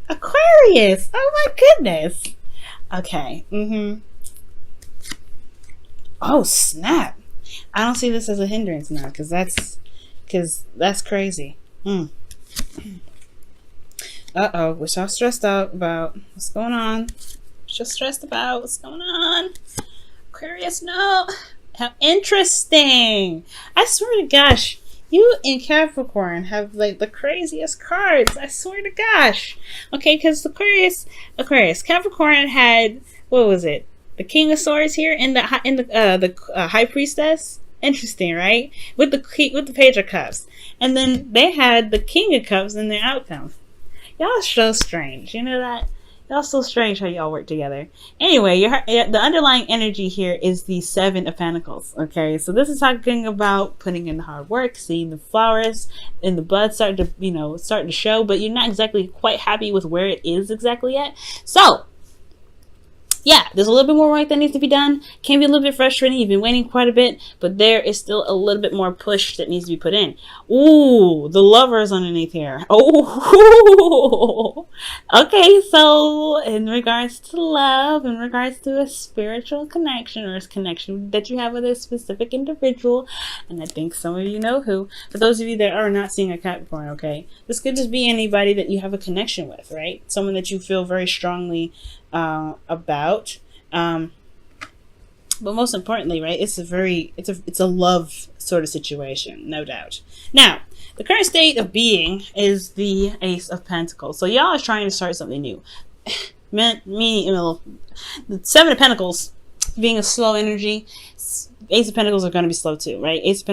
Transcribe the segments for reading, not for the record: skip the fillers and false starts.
Aquarius. Oh my goodness. Okay. Oh snap. I don't see this as a hindrance now because that's crazy. Uh-oh. We're so stressed out about what's going on. Just stressed about what's going on. Aquarius, no. How interesting. I swear to gosh, you and Capricorn have like the craziest cards. I swear to gosh. Okay, because Aquarius, Capricorn had, what was it? The King of Swords here in the High Priestess. Interesting, right? With the Page of Cups, and then they had the King of Cups in their outcome. Y'all so strange. You know that? Y'all so strange how y'all work together. Anyway, the underlying energy here is the Seven of Pentacles. Okay, so this is talking about putting in the hard work, seeing the flowers and the buds start to show, but you're not exactly quite happy with where it is exactly yet. So yeah, there's a little bit more work that needs to be done. Can be a little bit frustrating. You've been waiting quite a bit, but there is still a little bit more push that needs to be put in. Ooh, the Lovers underneath here. Oh, okay. So in regards to love, in regards to a spiritual connection or a connection that you have with a specific individual, and I think some of you know who. For those of you that are not seeing a Capricorn, okay, this could just be anybody that you have a connection with, right? Someone that you feel very strongly about, but most importantly, right, it's a love sort of situation, no doubt. Now, the current state of being is the Ace of Pentacles. So y'all are trying to start something new. Meaning, the Seven of Pentacles being a slow energy, Ace of Pentacles are going to be slow too, right? Ace of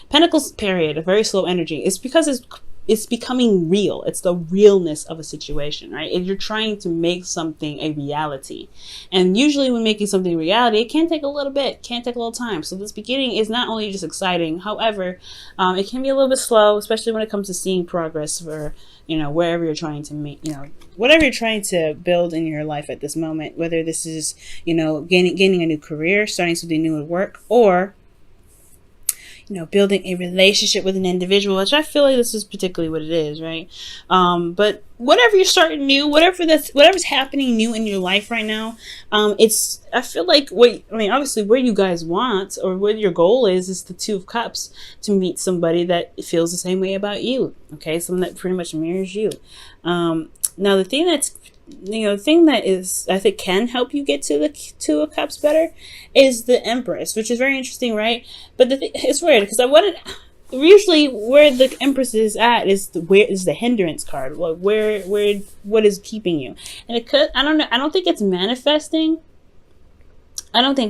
Pentacles period, a very slow energy. It's because it's becoming real. It's the realness of a situation, right? If you're trying to make something a reality, and usually when making something a reality, it can take a little bit, can take a little time. So this beginning is not only just exciting, however, it can be a little bit slow, especially when it comes to seeing progress for, wherever you're trying to make, whatever you're trying to build in your life at this moment, whether this is, gaining a new career, starting something new at work, or building a relationship with an individual, which I feel like this is particularly what it is, right? But whatever you're starting new, whatever's happening new in your life right now, I feel like obviously where you guys want or what your goal is the Two of Cups, to meet somebody that feels the same way about you, okay? Someone that pretty much mirrors you. Now the thing that is, I think, can help you get to the Two of Cups better is the Empress, which is very interesting, right? But it's weird because usually where the Empress is at is the hindrance card. Like what is keeping you? And it could, I don't know. I don't think it's manifesting. I don't think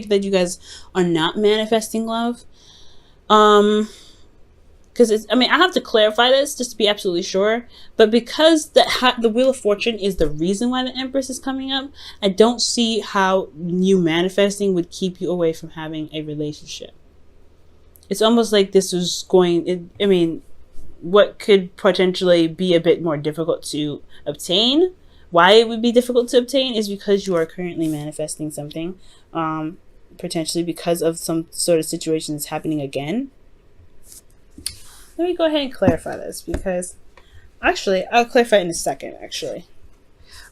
that you guys are not manifesting love. Because I have to clarify this just to be absolutely sure. But because the Wheel of Fortune is the reason why the Empress is coming up, I don't see how you manifesting would keep you away from having a relationship. It's almost like this was what could potentially be a bit more difficult to obtain. Why it would be difficult to obtain is because you are currently manifesting something, potentially because of some sort of situation that's happening again. Let me go ahead and clarify this, because actually I'll clarify it in a second, actually.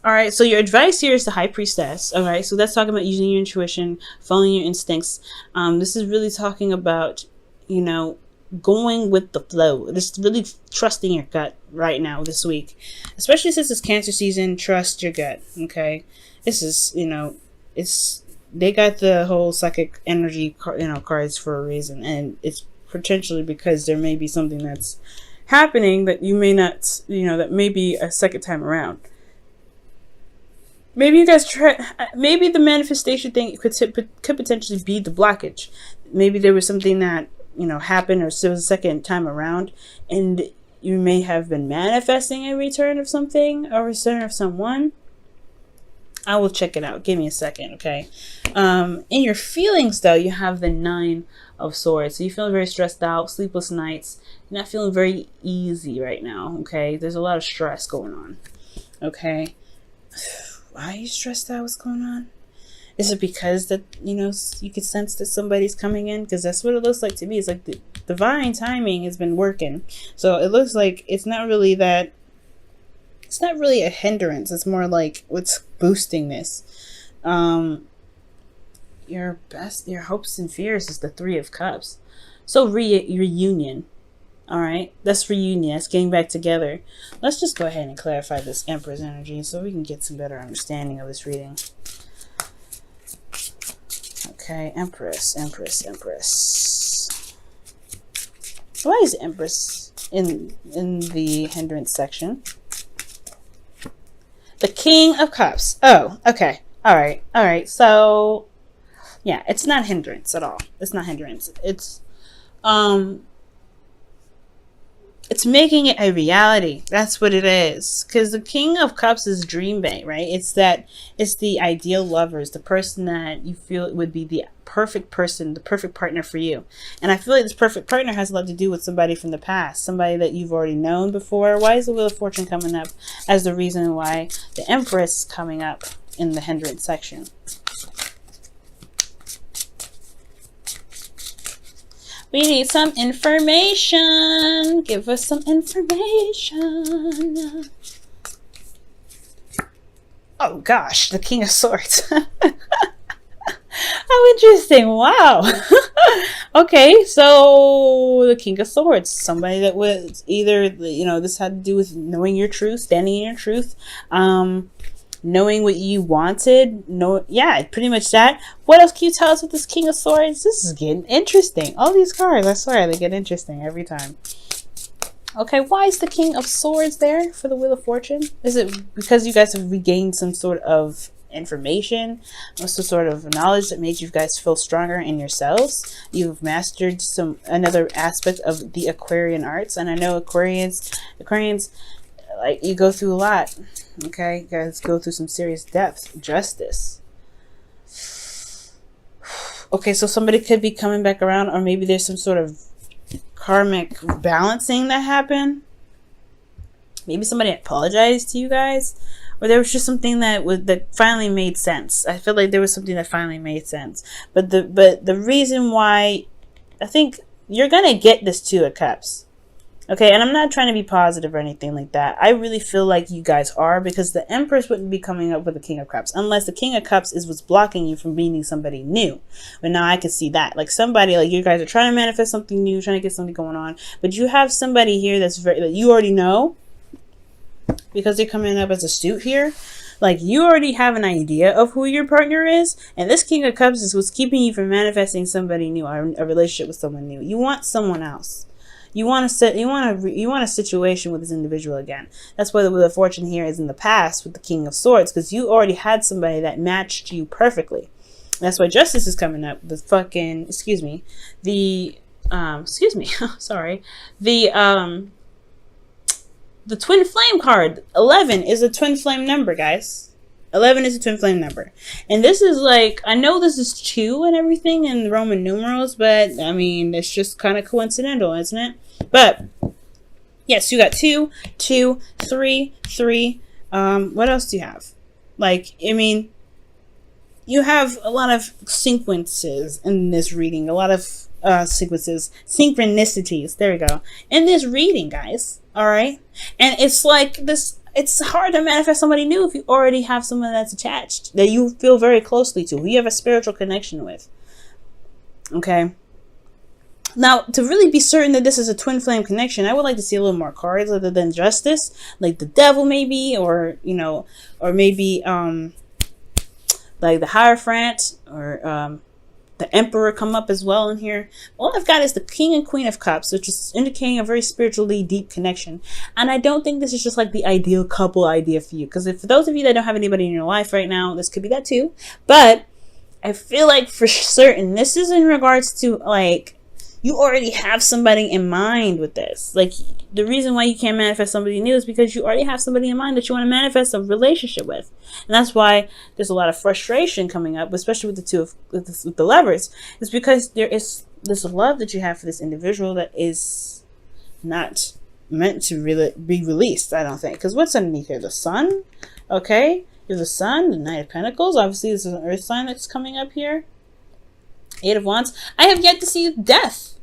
All right, so your advice here is the High Priestess. All right, so that's talking about using your intuition, following your instincts. This is really talking about, going with the flow. Just really trusting your gut right now this week, especially since it's Cancer season. Trust your gut. Okay, this is they got the whole psychic energy cards for a reason, and it's potentially because there may be something that's happening that you may not, that may be a second time around. Maybe you guys maybe the manifestation thing could potentially be the blockage. Maybe there was something that, happened, or so it was a second time around, and you may have been manifesting a return of something or a return of someone. I will check it out. Give me a second, okay? In your feelings, though, you have the Nine of Swords. So you feel very stressed out, sleepless nights. You're not feeling very easy right now, okay? There's a lot of stress going on, okay? Why are you stressed out? What's going on? Is it because that, you could sense that somebody's coming in? Because that's what it looks like to me. It's like the divine timing has been working. So it looks like it's not really that It's not really a hindrance. It's more like what's boosting this. Your hopes and fears is the Three of Cups. So reunion. All right, that's reunion. That's getting back together. Let's just go ahead and clarify this Empress energy so we can get some better understanding of this reading. Okay, Empress. Why is Empress in the hindrance section? The King of Cups. Oh, okay. All right. So, yeah, it's not hindrance at all. It's not hindrance. It's making it a reality. That's what it is. Because the King of Cups is dream bait, right? It's the ideal lover. It's the person that you feel would be the perfect person, the perfect partner for you. And I feel like this perfect partner has a lot to do with somebody from the past, somebody that you've already known before. Why is the Wheel of Fortune coming up as the reason why the Empress is coming up in the hindrance section? We need some information. Give us some information. Oh gosh, the King of Swords. How interesting. Wow. Okay, so the King of Swords. Somebody that was either, this had to do with knowing your truth, standing in your truth. Knowing what you wanted. Yeah, pretty much that. What else can you tell us with this King of Swords? This is getting interesting. All these cards, I swear, they get interesting every time. Okay, why is the King of Swords there for the Wheel of Fortune? Is it because you guys have regained some sort of information, or some sort of knowledge that made you guys feel stronger in yourselves? You've mastered another aspect of the Aquarian arts, and I know Aquarians, like, you go through a lot. Okay, you guys go through some serious depth. Justice. Okay, so somebody could be coming back around, or maybe there's some sort of karmic balancing that happened. Maybe somebody apologized to you guys, or there was just something that finally made sense. I feel like there was something that finally made sense. But the reason why, I think you're gonna get this Two of Cups. Okay, and I'm not trying to be positive or anything like that. I really feel like you guys are, because the Empress wouldn't be coming up with the King of Cups unless the King of Cups is what's blocking you from meeting somebody new. But now I can see that. Like, somebody, like, you guys are trying to manifest something new, trying to get something going on, but you have somebody here that you already know, because they're coming up as a suit here. Like, you already have an idea of who your partner is, and this King of Cups is what's keeping you from manifesting somebody new, or a relationship with someone new. You want someone else. You want a situation with this individual again. That's why the Wheel of Fortune here is in the past with the King of Swords, because you already had somebody that matched you perfectly. That's why Justice is coming up. The Twin Flame card. 11 is a Twin Flame number, guys. 11 is a Twin Flame number. And this is like, I know this is 2 and everything in the Roman numerals, but I mean, it's just kind of coincidental, isn't it? But yes, you got 2, 2, 3, 3. What else do you have? Like, I mean, you have a lot of sequences in this reading, a lot of synchronicities. There we go. In this reading, guys. All right. And it's like this. It's hard to manifest somebody new if you already have someone that's attached, that you feel very closely to, who you have a spiritual connection with. Okay. Now, to really be certain that this is a twin flame connection, I would like to see a little more cards other than Justice, like the Devil maybe, or maybe like the Hierophant, or the Emperor come up as well in here. All I've got is the King and Queen of Cups, which is indicating a very spiritually deep connection. And I don't think this is just like the ideal couple idea for you. Because for those of you that don't have anybody in your life right now, this could be that too. But I feel like for certain, this is in regards to, like, you already have somebody in mind with this. Like, the reason why you can't manifest somebody new is because you already have somebody in mind that you want to manifest a relationship with. And that's why there's a lot of frustration coming up, especially with with the Lovers. It's because there is this love that you have for this individual that is not meant to really be released, I don't think. Because what's underneath here? The Sun? Okay. There's the Sun, the Knight of Pentacles. Obviously, this is an Earth sign that's coming up here. 8 of Wands. I have yet to see Death.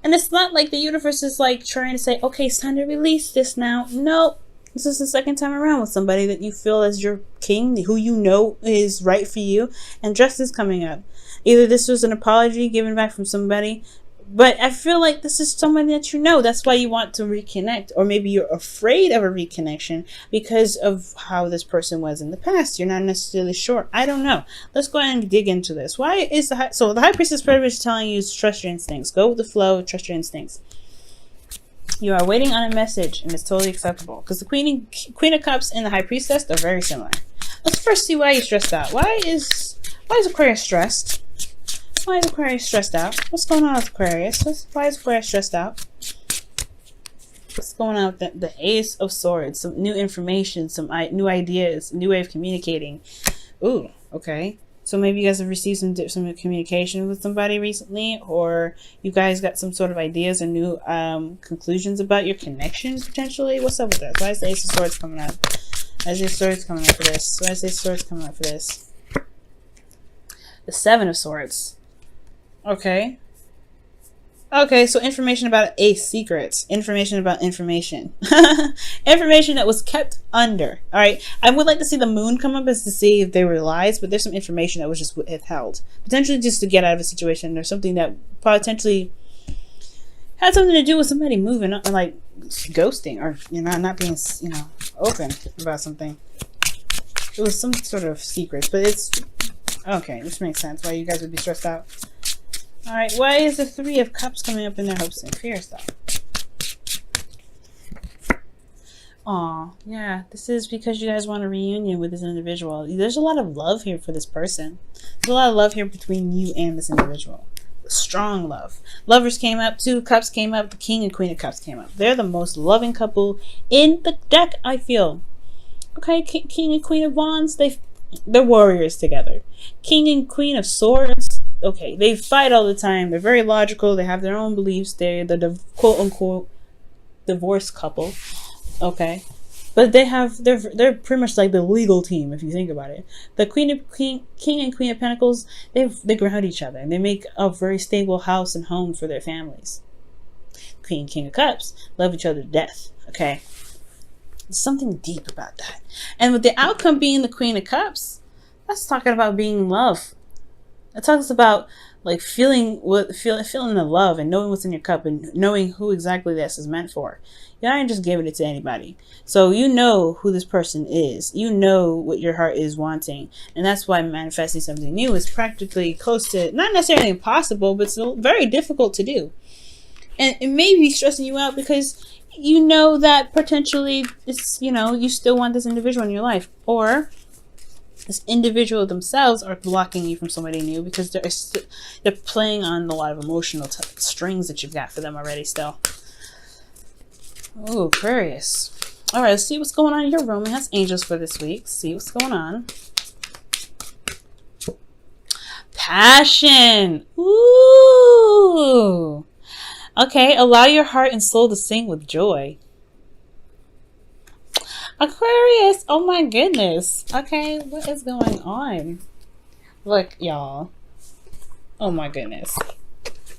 And it's not like the universe is like trying to say, okay, it's time to release this now. Nope. This is the second time around with somebody that you feel as your king, who you know is right for you, and justice coming up. Either this was an apology given back from somebody, but I feel like this is someone that you know. That's why you want to reconnect. Or maybe you're afraid of a reconnection because of how this person was in the past. You're not necessarily sure. I don't know. Let's go ahead and dig into this. Why is the High Priestess pretty much telling you to trust your instincts. Go with the flow. Trust your instincts. You are waiting on a message, and it's totally acceptable. Because the Queen of Cups and the High Priestess are very similar. Let's first see why you're stressed out. Why is Aquarius stressed? Why is Aquarius stressed out? What's going on with Aquarius? Why is Aquarius stressed out? What's going on with the Ace of Swords? Some new information, some new ideas, new way of communicating. Ooh, okay. So maybe you guys have received some communication with somebody recently, or you guys got some sort of ideas or new conclusions about your connections potentially. What's up with that? Why is the Ace of Swords coming up? Why is the Ace of Swords coming up for this? Why is the Ace of Swords coming up for this? The Seven of Swords. Okay. Okay, so information about Ace secrets. Information about information. Information that was kept under. Alright. I would like to see the moon come up as to see if they were lies, but there's some information that was just withheld. Potentially just to get out of a situation or something that potentially had something to do with somebody moving up and like ghosting or not being open about something. It was some sort of secret, but it's okay, this makes sense why you guys would be stressed out. Alright, why is the Three of Cups coming up in their hopes and fears, though? Aw, yeah, this is because you guys want a reunion with this individual. There's a lot of love here for this person. There's a lot of love here between you and this individual. Strong love. Lovers came up, Two of Cups came up, the King and Queen of Cups came up. They're the most loving couple in the deck, I feel. Okay, King and Queen of Wands, they're warriors together. King and Queen of Swords, okay, they fight all the time. They're very logical. They have their own beliefs. They're the quote-unquote divorced couple, okay? But they're pretty much like the legal team if you think about it. The King and Queen of Pentacles, they ground each other and they make a very stable house and home for their families. King of Cups love each other to death, okay? There's something deep about that. And with the outcome being the Queen of Cups, that's talking about being in love. It talks about like feeling the love and knowing what's in your cup and knowing who exactly this is meant for. You're not just giving it to anybody. So you know who this person is. You know what your heart is wanting. And that's why manifesting something new is practically close to, not necessarily impossible, but it's very difficult to do. And it may be stressing you out because you know that potentially it's, you still want this individual in your life. Or this individual themselves are blocking you from somebody new because they're playing on a lot of emotional strings that you've got for them already still. Oh, Aquarius. All right, let's see what's going on in your romance angels for this week. See what's going on. Passion. Ooh. Okay, allow your heart and soul to sing with joy. Aquarius, oh my goodness. Okay, what is going on? Look, y'all. Oh my goodness.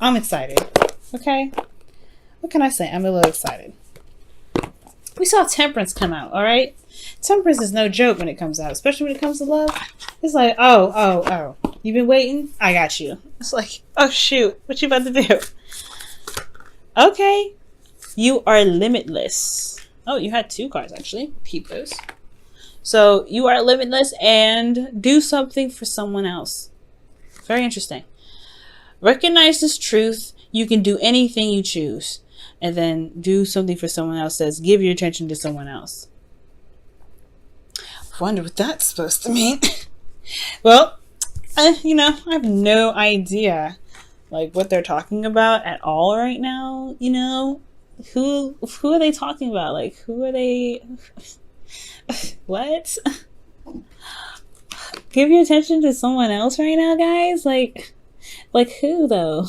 I'm excited. Okay? What can I say? I'm a little excited. We saw Temperance come out, alright? Temperance is no joke when it comes out, especially when it comes to love. It's like, oh. You've been waiting? I got you. It's like, oh shoot, what you about to do? Okay. You are limitless. Oh, you had two cards actually. Keep those. So you are limitless and do something for someone else. Very interesting. Recognize this truth. You can do anything you choose. And then do something for someone else. Says give your attention to someone else. I wonder what that's supposed to mean. Well, I have no idea like what they're talking about at all right now. Who are they talking about? Like, who are they? What? Give your attention to someone else right now, guys. Like who though?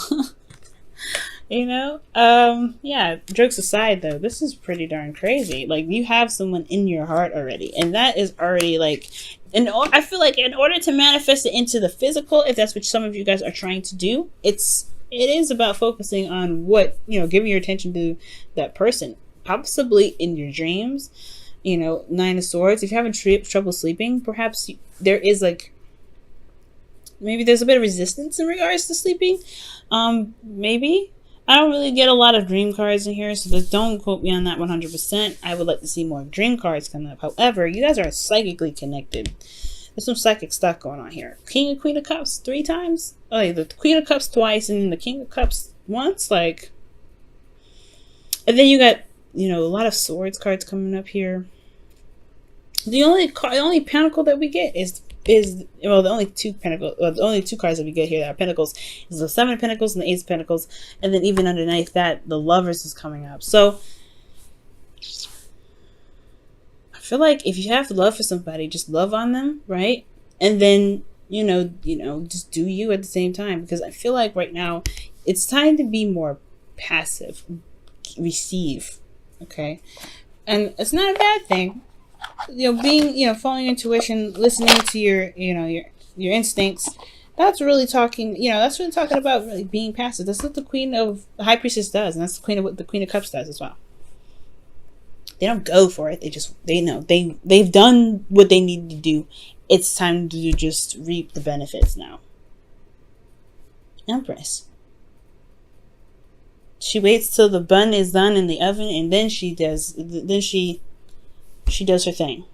Yeah, jokes aside though, this is pretty darn crazy. Like, you have someone in your heart already, and that is already like, I feel like in order to manifest it into the physical, if that's what some of you guys are trying to do, it is about focusing on what, giving your attention to that person, possibly in your dreams, Nine of Swords. If you're having trouble sleeping, perhaps there is like, maybe there's a bit of resistance in regards to sleeping. Maybe. I don't really get a lot of dream cards in here, so don't quote me on that 100%. I would like to see more dream cards come up. However, you guys are psychically connected. There's some psychic stuff going on here. King and Queen of Cups 3 times. Oh, yeah, the Queen of Cups twice, and then the King of Cups once. Like, and then you got a lot of Swords cards coming up here. The only pentacle that we get is the only two cards that we get here that are pentacles is the 7 of Pentacles and the 8 of Pentacles, and then even underneath that, the Lovers is coming up. So I feel like if you have love for somebody, just love on them, right? And then just do you at the same time, because I feel like right now it's time to be more passive, receive, okay? And it's not a bad thing. Being, following your intuition, listening to your instincts. That's really talking about really being passive. That's what the High Priestess does, and that's what the Queen of Cups does as well. They don't go for it. They know they've done what they need to do. It's time to just reap the benefits now. Empress. She waits till the bun is done in the oven, and then she does her thing.